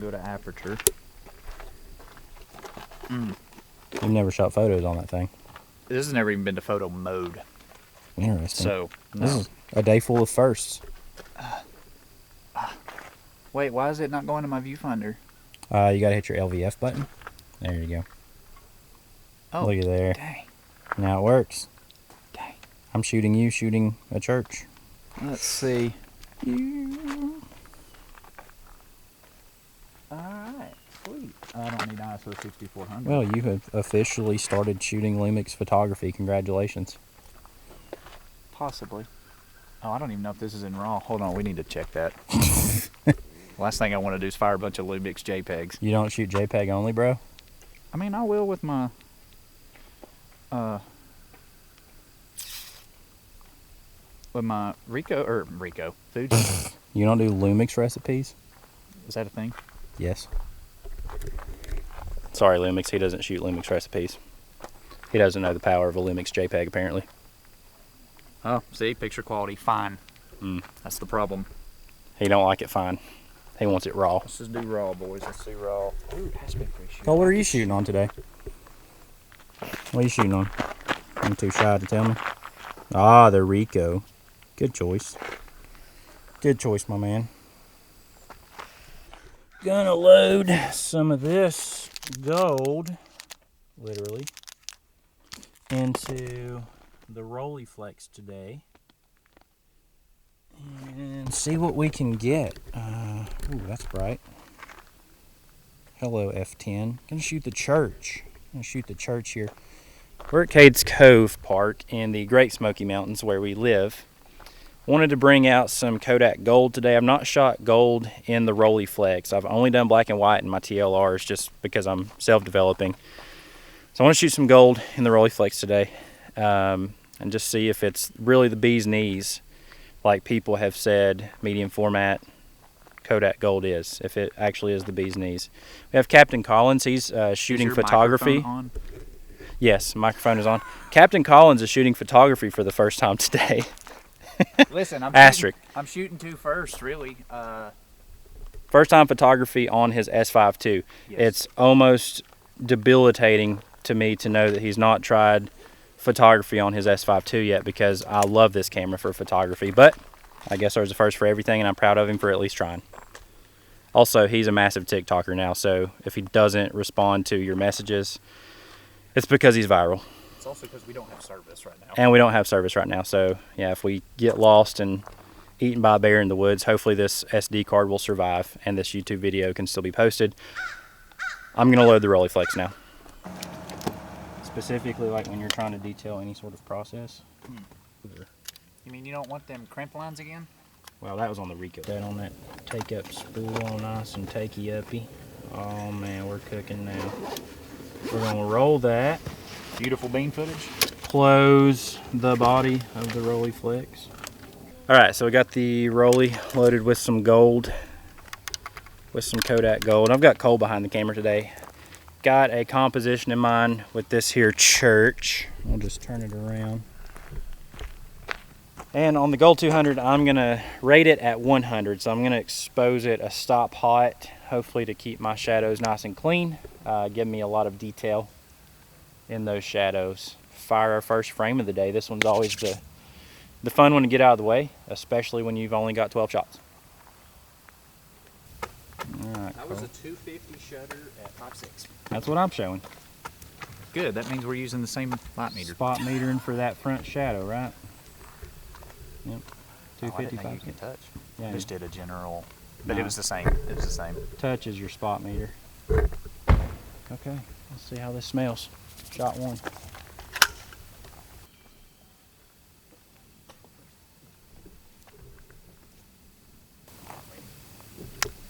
Go to aperture. You've never shot photos on that thing. This has never even been to photo mode. Interesting. So, no. This is a day full of firsts. Wait, why is it not going to my viewfinder? You gotta hit your LVF button. There you go. Oh, look at there. Dang. Now it works. Dang. I'm shooting you shooting a church. Let's see. Alright, sweet. I don't need ISO 6400. Well, you have officially started shooting Lumix photography. Congratulations. Possibly. Oh, I don't even know if this is in RAW. Hold on, we need to check that. Last thing I want to do is fire a bunch of Lumix JPEGs. You don't shoot JPEG only, bro? I mean, I will with my... with my Rico, Fuji. You don't do Lumix recipes? Is that a thing? Yes. Sorry, Lumix. He doesn't shoot Lumix recipes. He doesn't know the power of a Lumix JPEG, apparently. Oh, see? Picture quality, fine. That's the problem. He don't like it fine. He wants it raw. Let's just do RAW, boys. Let's do RAW. Ooh, has been pretty shooting. Oh, what are you shooting on today? What are you shooting on? I'm too shy to tell me. Ah, the Rico. Good choice. Good choice, my man. Gonna load some of this gold, literally, into the Rolleiflex today. And see what we can get. Ooh, that's bright. Hello, F10. Gonna shoot the church. Gonna shoot the church here. We're at Cade's Cove Park in the Great Smoky Mountains where we live. Wanted to bring out some Kodak gold today. I've not shot gold in the Rolleiflex. I've only done black and white in my TLRs just because I'm self-developing. So I want to shoot some gold in the Rolleiflex today and just see if it's really the bee's knees, like people have said medium format Kodak gold is, if it actually is the bee's knees. We have Captain Collins. He's shooting photography. On? Yes, microphone is on. Captain Collins is shooting photography for the first time today. Listen, I'm shooting two first, really. First time photography on his S5 II. Yes. It's almost debilitating to me to know that he's not tried photography on his S5 II yet, because I love this camera for photography. But I guess there's a first for everything, and I'm proud of him for at least trying. Also, he's a massive TikToker now, so if he doesn't respond to your messages, it's because he's viral. It's also because we don't have service right now. And we don't have service right now, so yeah, if we get lost and eaten by a bear in the woods, hopefully this SD card will survive and this YouTube video can still be posted. I'm gonna load the Rolleiflex now. Specifically, like when you're trying to detail any sort of process. You mean you don't want them crimp lines again? Well, that was on the Rico. That on that take up spool all nice and takey uppy. Oh man, we're cooking now. We're gonna roll that. Beautiful bean footage. Close the body of the Rolleiflex. All right, so we got the Rollie loaded with some gold, with some Kodak gold. I've got Cole behind the camera today. Got a composition in mind with this here church. We'll just turn it around. And on the Gold 200, I'm gonna rate it at 100. So I'm gonna expose it a stop hot, hopefully to keep my shadows nice and clean. Give me a lot of detail in those shadows. Fire our first frame of the day. This one's always the fun one to get out of the way, especially when you've only got 12 shots. All right, that was a 250 shutter at 5.6. That's what I'm showing. Good, that means we're using the same light meter. Spot metering for that front shadow, right? Yep. 250. I didn't know you can touch. Yeah, I just did a general, but No. it was the same. It was the same. touch is your spot meter. Okay, let's see how this smells. Shot one.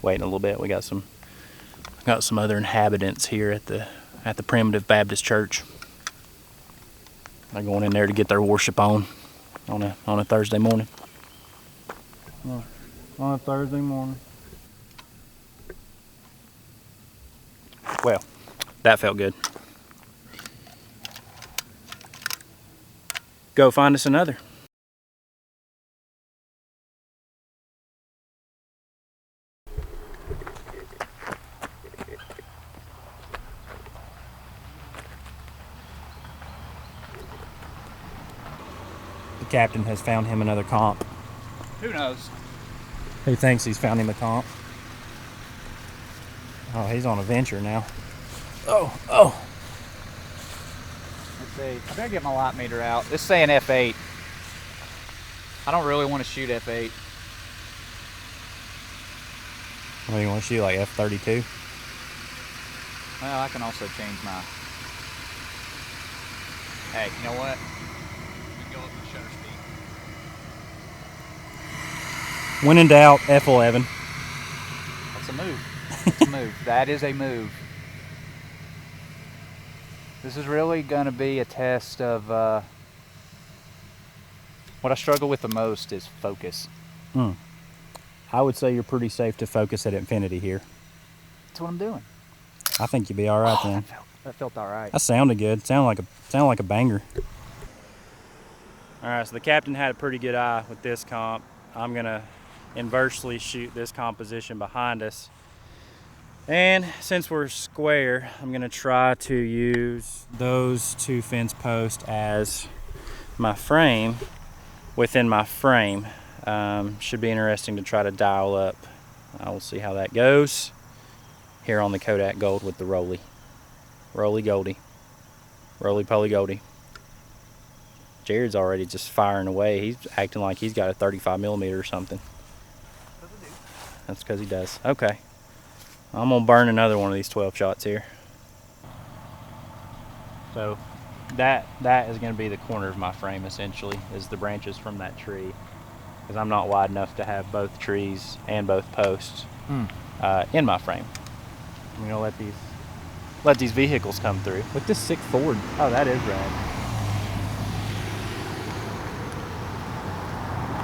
Waiting a little bit. We got some other inhabitants here at the Primitive Baptist Church. They're going in there to get their worship on a Thursday morning. On a Thursday morning. Well, that felt good. Go find us another. The captain has found him another comp. Who knows? Who thinks he's found him a comp? Oh, he's on a venture now. Oh. Let's see. I better get my light meter out. It's saying F8. I don't really want to shoot F8. What do you want to shoot, like F32? Well, I can also change my... Hey, you know what? We can go up the shutter speed. When in doubt, F11. That's a move. That's a move. That is a move. This is really going to be a test of... what I struggle with the most is focus. I would say you're pretty safe to focus at infinity here. That's what I'm doing. I think you'll be all right then. That felt all right. That sounded good. Sounded like a banger. All right, so the captain had a pretty good eye with this comp. I'm gonna inversely shoot this composition behind us. And since we're square, I'm gonna try to use those two fence posts as my frame within my frame. Should be interesting to try to dial up. I will see how that goes here on the Kodak Gold with the Rolly Goldie. Roly-poly Goldie. Jared's already just firing away. He's acting like he's got a 35mm or something. That's because he does. Okay. I'm going to burn another one of these 12 shots here. So that is going to be the corner of my frame, essentially, is the branches from that tree. Because I'm not wide enough to have both trees and both posts in my frame. I'm going to let these vehicles come through. Look at this sick Ford. Oh, that is rad.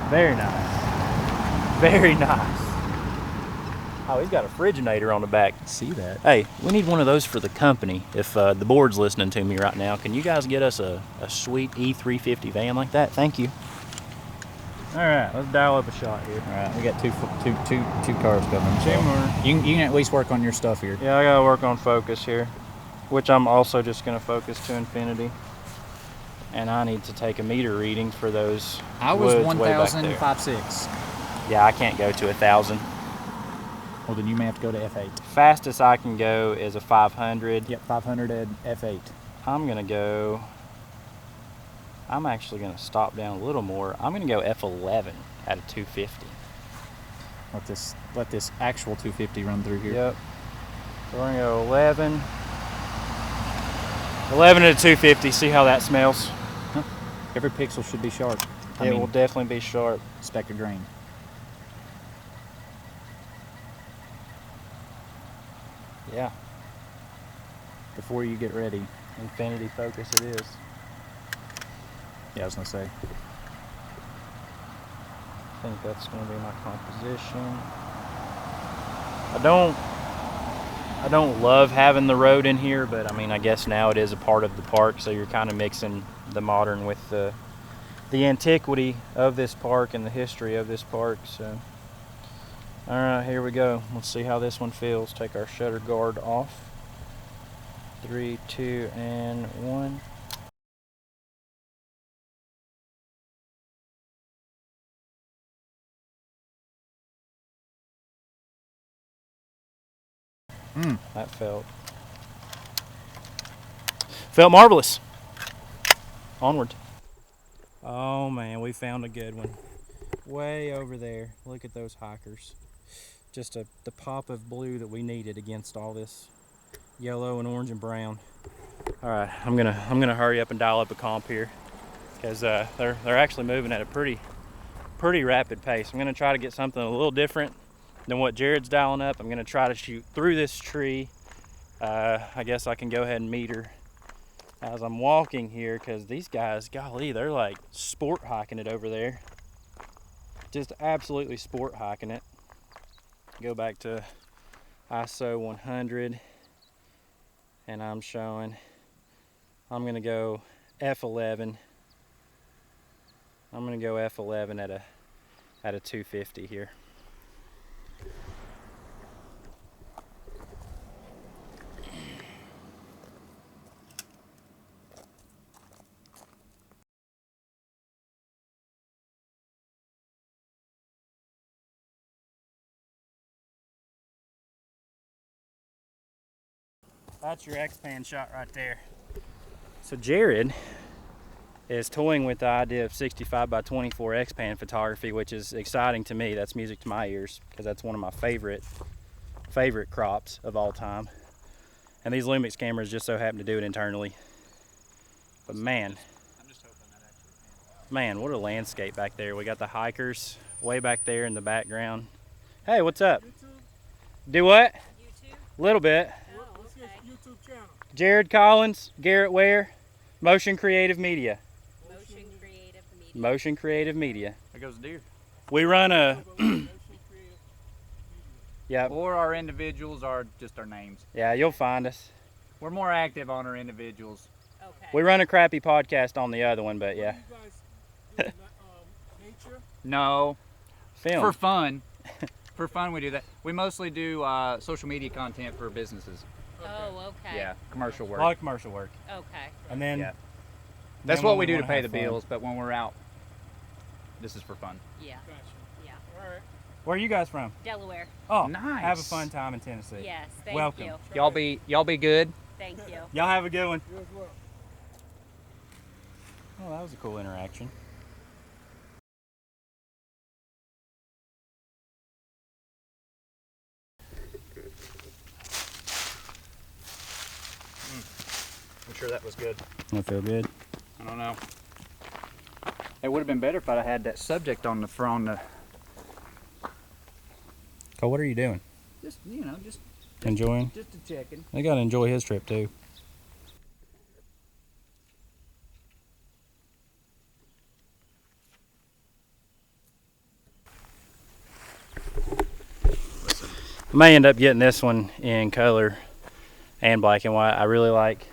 Very nice. Very nice. Oh, he's got a Friginator on the back. See that? Hey, we need one of those for the company. If the board's listening to me right now, can you guys get us a sweet E350 van like that? Thank you. All right, let's dial up a shot here. All right, we got two cars coming. Two more. You can at least work on your stuff here. Yeah, I gotta work on focus here, which I'm also just gonna focus to infinity. And I need to take a meter reading for those. I was woods way back there. 1,056. Yeah, I can't go to 1,000. Well, then you may have to go to F8. Fastest I can go is a 500. Yep, 500 at F8. I'm actually gonna stop down a little more. I'm gonna go F11 at a 250. Let this actual 250 run through here. Yep. So we're gonna go 11. 11 at a 250. See how that smells. Huh. Every pixel should be sharp. It will definitely be sharp. Speck of grain. Yeah. Before you get ready. Infinity focus it is. Yeah, I was gonna say. I think that's gonna be my composition. I don't love having the road in here, but I mean, I guess now it is a part of the park, so you're kind of mixing the modern with the antiquity of this park and the history of this park. So, all right, here we go. Let's see how this one feels. Take our shutter guard off. 3, 2, and 1. That felt marvelous. Onward. Oh man, we found a good one. Way over there. Look at those hikers. Just the pop of blue that we needed against all this yellow and orange and brown. All right, I'm gonna hurry up and dial up a comp here because they're actually moving at a pretty rapid pace. I'm gonna try to get something a little different than what Jared's dialing up. I'm gonna try to shoot through this tree. I guess I can go ahead and meter as I'm walking here because these guys, golly, they're like sport hiking it over there. Just absolutely sport hiking it. Go back to ISO 100 and I'm gonna go F11. I'm gonna go F11 at a 250 here. That's your X-Pan shot right there. So Jared is toying with the idea of 65 by 24 X-Pan photography, which is exciting to me. That's music to my ears because that's one of my favorite crops of all time. And these Lumix cameras just so happen to do it internally. But man, I'm just hoping that actually pans out. man, what a landscape back there. We got the hikers way back there in the background. Hey, what's up? YouTube? Do what? YouTube? A little bit. Oh, What's okay. your YouTube channel? Jared Collins, Garrett Ware, Motion Creative Media. Motion Creative Media. Motion Creative Media. There goes a deer. We run a, Motion Creative yeah, Or our individuals are just our names. yeah, you'll find us. We're more active on our individuals. Okay. We run a crappy podcast on the other one, but yeah. What do you guys do? Nature? No, Film. for fun. For fun we do that. We mostly do social media content for businesses. Oh, okay. Yeah, commercial A work. lot of commercial work. Okay. And then, Yeah. That's then what when we do to wanna pay have the fun. bills, but when we're out, this is for fun. Yeah. Gotcha. Yeah. All right. Where are you guys from? Delaware. Oh, Nice. have a fun time in Tennessee. Yes. Thank Welcome. you. Y'all be good. Thank you. Y'all have a good one. You as well. Oh, that was a cool interaction. I'm sure that was good. I feel good. I don't know. It would have been better if I'd had that subject on the front. Cole, what are you doing? Just just Enjoying? just a checking. They gotta enjoy his trip too. I may end up getting this one in color and black and white. I really like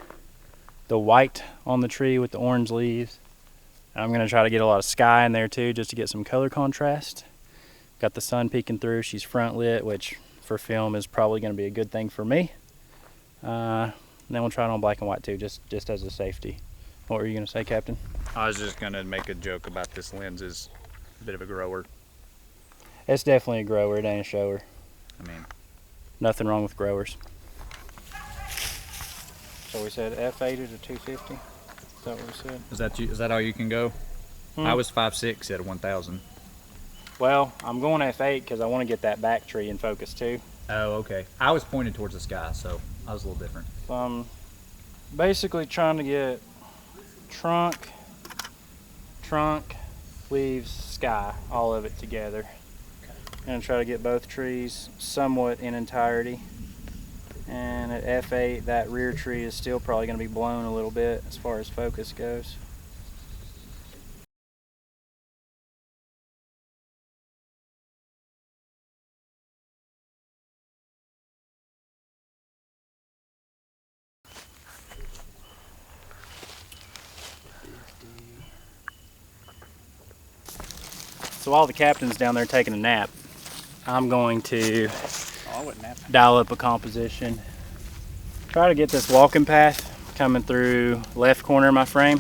the white on the tree with the orange leaves. I'm gonna try to get a lot of sky in there too, just to get some color contrast. Got the sun peeking through. She's front lit, which for film is probably gonna be a good thing for me. And then we'll try it on black and white too, just as a safety. What were you gonna say, Captain? I was just gonna make a joke about this lens is a bit of a grower. It's definitely a grower. It ain't a shower. I mean, Nothing wrong with growers. So we said F8 is a 250. Is that what we said? is that all you can go? Hmm. I was 5'6" at a 1000. Well, I'm going F8 because I want to get that back tree in focus too. Oh, okay. I was pointed towards the sky, so I was a little different. So I'm basically trying to get trunk, leaves, sky, all of it together. And try to get both trees somewhat in entirety. And at F8, that rear tree is still probably going to be blown a little bit as far as focus goes. So while the captain's down there taking a nap, I'm going to Oh, I wouldn't nap. dial up a composition. Try to get this walking path coming through left corner of my frame.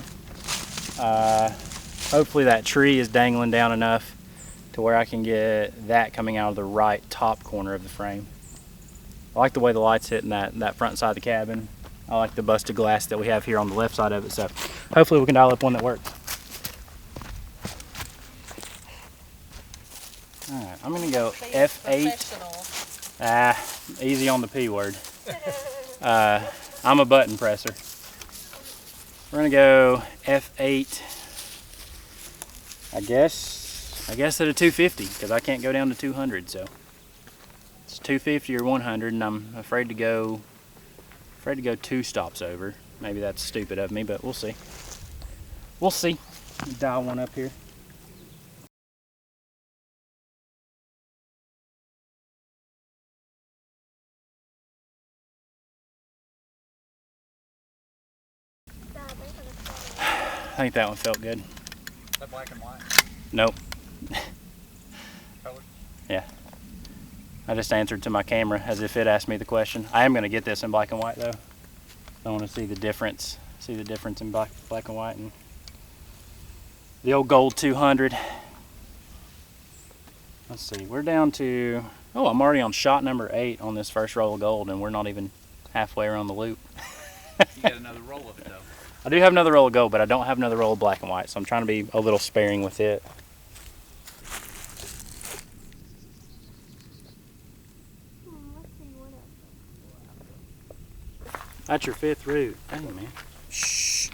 Hopefully that tree is dangling down enough to where I can get that coming out of the right top corner of the frame. I like the way the light's hitting that front side of the cabin. I like the busted glass that we have here on the left side of it, so hopefully we can dial up one that works. Alright, I'm gonna go F8. Easy on the P word. I'm a button presser. We're gonna go F8. I guess at a 250 because I can't go down to 200. So it's 250 or 100, and I'm afraid to go 2 stops over. Maybe that's stupid of me, but we'll see. We'll see. Dial one up here. I think that one felt good. Is that black and white? Nope. Color? Yeah. I just answered to my camera as if it asked me the question. I am going to get this in black and white though. I want to see the difference. See the difference in black and white and the old gold 200. Let's see. We're down to, oh, I'm already on shot number 8 on this first roll of gold, and we're not even halfway around the loop. You got another roll of it though. I do have another roll of gold, but I don't have another roll of black and white, so I'm trying to be a little sparing with it. That's your 5th route. Dang, man. Shh.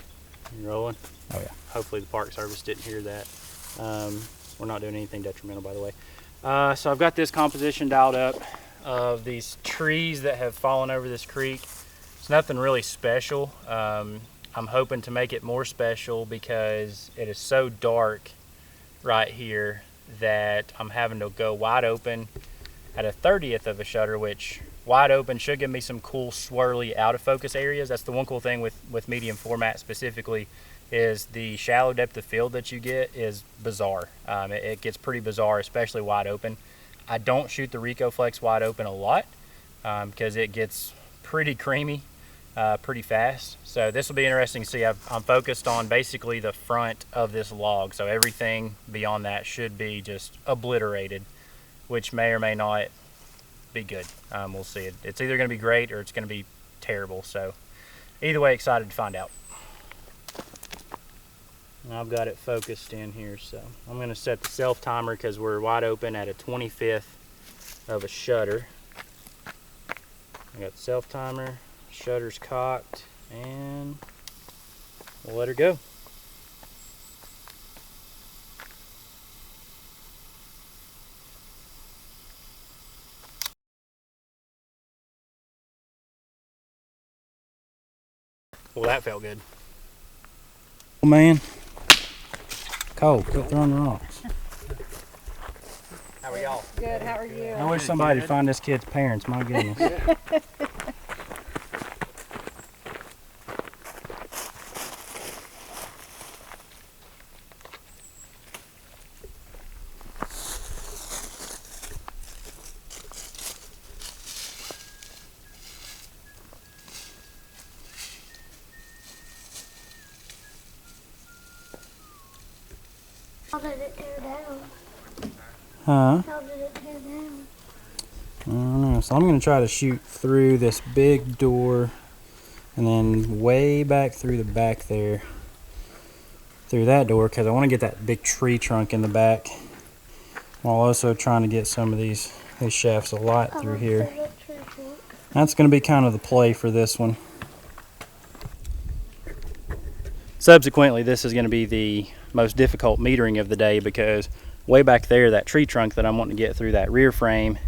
You rolling? Oh yeah. Hopefully the Park Service didn't hear that. We're not doing anything detrimental, by the way. So I've got this composition dialed up of these trees that have fallen over this creek. It's nothing really special. I'm hoping to make it more special because it is so dark right here that I'm having to go wide open at a 30th of a shutter, which wide open should give me some cool swirly out of focus areas. That's the one cool thing with medium format specifically, is the shallow depth of field that you get is bizarre. It gets pretty bizarre, especially wide open. I don't shoot the Rolleiflex wide open a lot because it gets pretty creamy pretty fast. So this will be interesting to see. I'm focused on basically the front of this log, so everything beyond that should be just obliterated, which may or may not be good. We'll see. It's either going to be great or it's going to be terrible. So either way, excited to find out. And I've got it focused in here, so I'm going to set the self timer because we're wide open at a 25th of a shutter. I got the self timer, shutter's cocked, and we'll let her go. Well, that felt good. Oh man, Cole, quit throwing rocks. How are y'all? Good, how are you? I wish somebody would find this kid's parents, my goodness. How did it tear down? Huh? How did it tear down? I don't know. So I'm going to try to shoot through this big door and then way back through the back there, through that door, because I want to get that big tree trunk in the back while also trying to get some of these shafts of light through here. That's going to be kind of the play for this one. Subsequently, this is going to be the most difficult metering of the day because way back there, that tree trunk that I'm wanting to get through that rear frame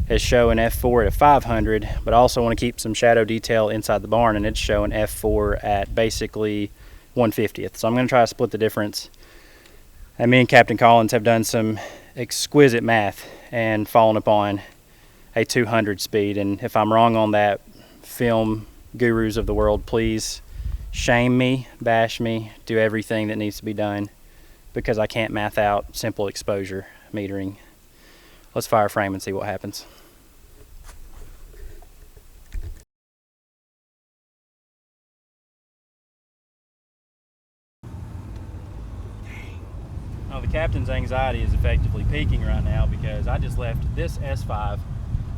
is showing f4 at a 500, but I also want to keep some shadow detail inside the barn, and it's showing f4 at basically 1/50th. So I'm going to try to split the difference. And me and Captain Collins have done some exquisite math and fallen upon a 200 speed. And if I'm wrong on that, film gurus of the world, please shame me, bash me, do everything that needs to be done, because I can't math out simple exposure metering. Let's fire frame and see what happens. Oh, the captain's anxiety is effectively peaking right now because I just left this S5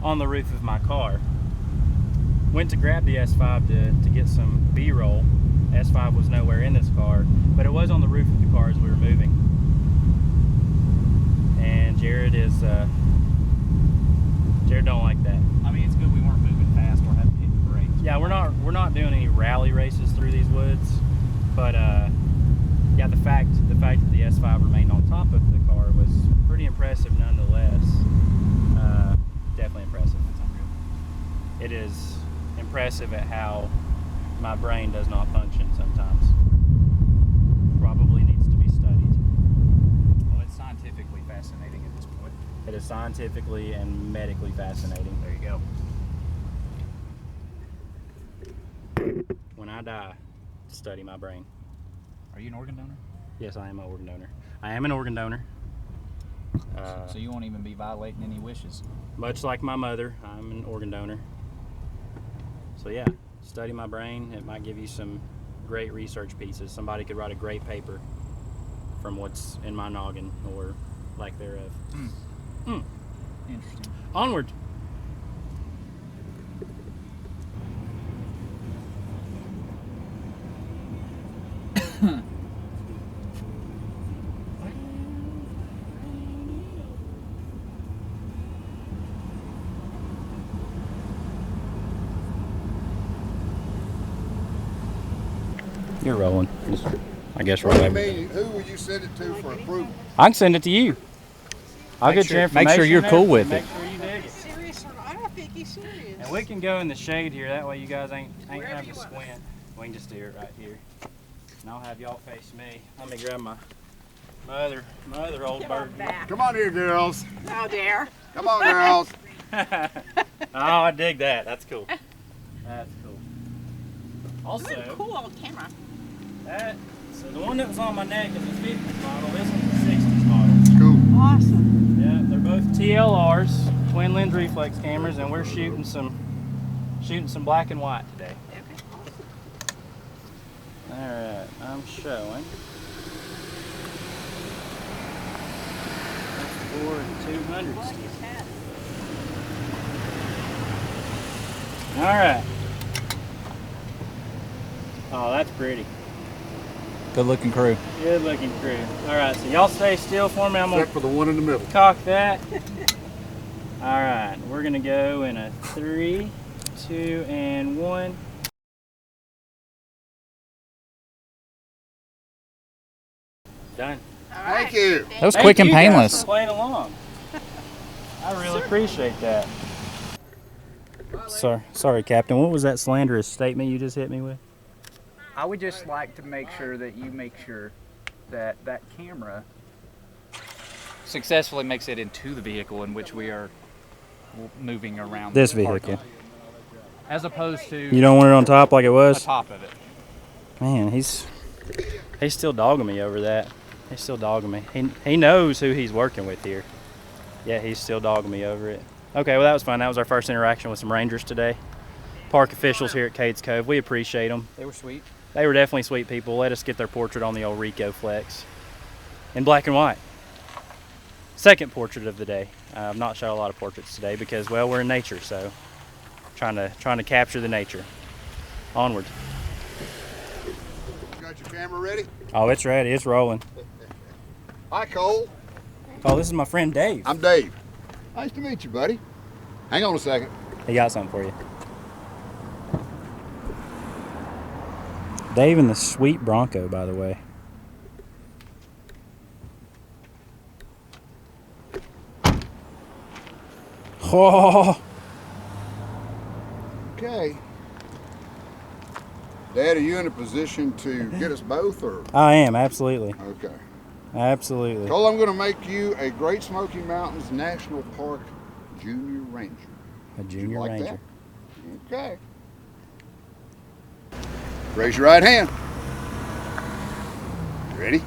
on the roof of my car. Went to grab the S5 to get some B-roll. S5 was nowhere in this car, but it was on the roof of the car as we were moving. And Jared don't like that. I mean, it's good we weren't moving fast or having to hit the brakes. Yeah, we're not doing any rally races through these woods, but yeah, the fact that the S5 remained on top of the car was pretty impressive nonetheless. Definitely impressive. That's unreal. It is impressive at how my brain does not function sometimes. Probably needs to be studied. Well, it's scientifically fascinating at this point. It is scientifically and medically fascinating. There you go. When I die, study my brain. Are you an organ donor? Yes, I am an organ donor. I am an organ donor. So you won't even be violating any wishes. Much like my mother, I'm an organ donor. So yeah, study my brain. It might give you some great research pieces. Somebody could write a great paper from what's in my noggin, or lack thereof. Interesting. Onward. You're rolling. Just, I guess What do you roll. mean? Who will you send it to for approval? I can send it to you. I'll get your information. Make sure you're and cool with everything. it. Make sure you dig it. Serious or not? I don't think he's serious. And we can go in the shade here. That way you guys ain't having to squint. We can just do it right here. And I'll have y'all face me. Let me grab my other old bird. Come on here, girls. Oh, dear. Come on, girls. Oh, I dig that. That's cool. That's cool. Also, Cool old camera. so the one that was on my neck is a 50s model. This one's a 60s model. Cool. Awesome. Yeah, they're both TLRs, twin lens reflex cameras, and we're shooting some black and white today. All right, I'm showing. For 200. All right. Oh, that's pretty. Good looking crew. Good looking crew. All right, so y'all stay still for me. I'm gonna Except for the one in the middle. cock that. All right, we're gonna go in a 3, 2, and 1. Done. Thank you. That was Thank quick and you guys painless. for playing along. I really appreciate that. Sorry, Captain. What was that slanderous statement you just hit me with? I would just like to make sure that you make sure that that camera successfully makes it into the vehicle in which we are moving around. This the parking, vehicle. as opposed to You don't want it on top like it the was? top of it. Man, he's still dogging me over that. He's still dogging me. He knows who he's working with here. Yeah, he's still dogging me over it. Okay, well that was fun. That was our first interaction with some rangers today. Park officials here at Cade's Cove. We appreciate them. They were sweet. They were definitely sweet people. Let us get their portrait on the old Rolleiflex in black and white. Second portrait of the day. I've not shot a lot of portraits today because, well, we're in nature, so trying to capture the nature. Onward. Got your camera ready? Oh, it's ready. It's rolling. Hi, Cole. Oh, this is my friend Dave. I'm Dave. Nice to meet you, buddy. Hang on a second. He got something for you. Dave and the sweet Bronco, by the way. Oh, Okay. Dad, are you in a position to get us both, or? I am, absolutely. Okay. Absolutely. Cole, I'm going to make you a Great Smoky Mountains National Park Junior Ranger. A junior like ranger. that? Okay. Raise your right hand. Ready?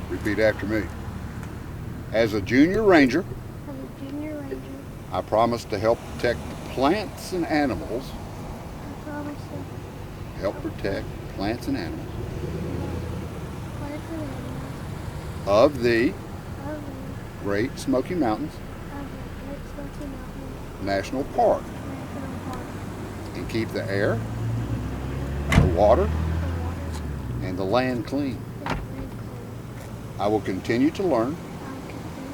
Repeat after me. As a junior ranger, As a junior ranger, I promise to help protect the plants and animals. I promise to Help protect plants and animals plant and animals of the of Great Smoky Mountains the Great Smoky Mountains National Park National Park, and keep the air, the water, the water, and the land clean. and the land clean. I will continue to learn I will continue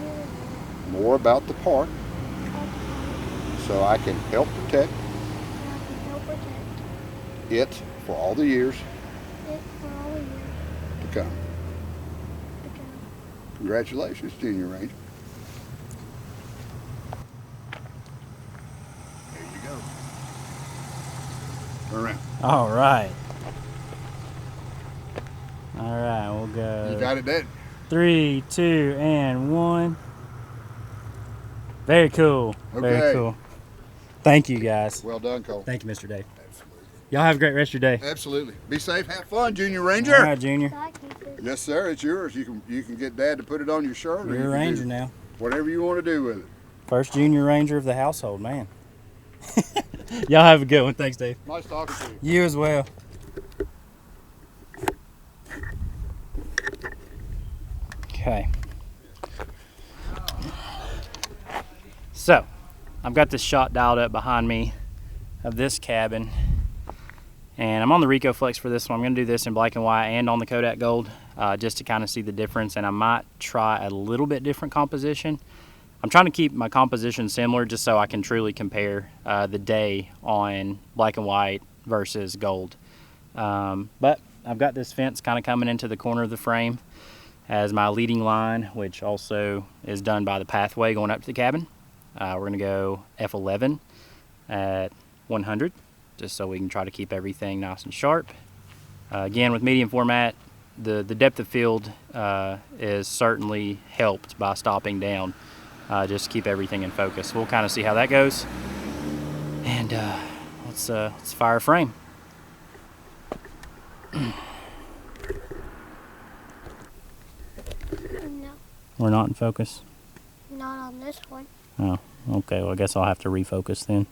to learn more about the park about the park, so I can help protect and I can help protect it for all the years it for all the years to come. to come. Congratulations, Junior Ranger. There you go. Turn around. All right. All right, we'll go. You got it, Dad? 3, 2, and 1. Very cool. Very Okay. cool. Thank you, guys. Well done, Cole. Thank you, Mr. Dave. Absolutely. Y'all have a great rest of your day. Absolutely. Be safe. Have fun, Junior All Ranger. right, Junior. So I keep it. Yes, sir. It's yours. You can get Dad to put it on your shirt. or you You're a can ranger do now. Whatever you want to do with it. First junior ranger of the household, man. Y'all have a good one. Thanks, Dave. Nice talking to you. You as well. Okay. So, I've got this shot dialed up behind me of this cabin. And I'm on the Rolleiflex for this one. I'm going to do this in black and white and on the Kodak Gold just to kind of see the difference. And I might try a little bit different composition. I'm trying to keep my composition similar just so I can truly compare the day on black and white versus gold. But I've got this fence kind of coming into the corner of the frame as my leading line, which also is done by the pathway going up to the cabin. We're going to go F11 at 100, just so we can try to keep everything nice and sharp. Again, with medium format, the depth of field is certainly helped by stopping down, just to keep everything in focus. We'll kind of see how that goes, and let's fire a frame. No, We're not in focus. not on this one. Oh, okay. Well, I guess I'll have to refocus then.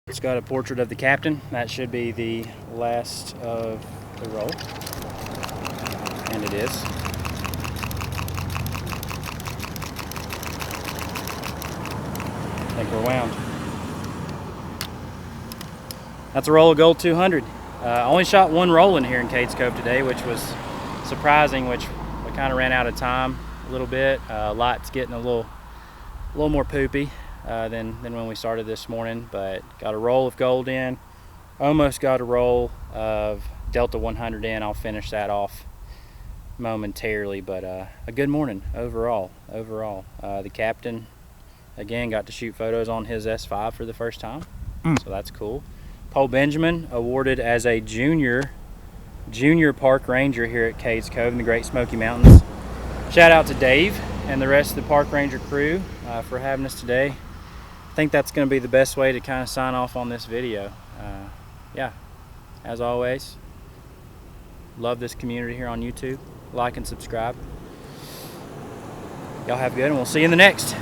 It's got a portrait of the captain. That should be the last of the roll. And it is. I think we're wound. That's a roll of gold 200. I only shot one roll in here in Cade's Cove today, which was surprising, which we kind of ran out of time a little bit. Light's getting a little more poopy than when we started this morning, but got a roll of gold in. Almost got a roll of Delta 100 in. I'll finish that off momentarily, but a good morning overall. The captain, again, got to shoot photos on his S5 for the first time, so that's cool. Paul Benjamin awarded as a junior park ranger here at Cade's Cove in the Great Smoky Mountains. Shout out to Dave and the rest of the park ranger crew for having us today. I think that's going to be the best way to kind of sign off on this video. Yeah, as always, love this community here on YouTube. Like and subscribe. Y'all have a good, and we'll see you in the next.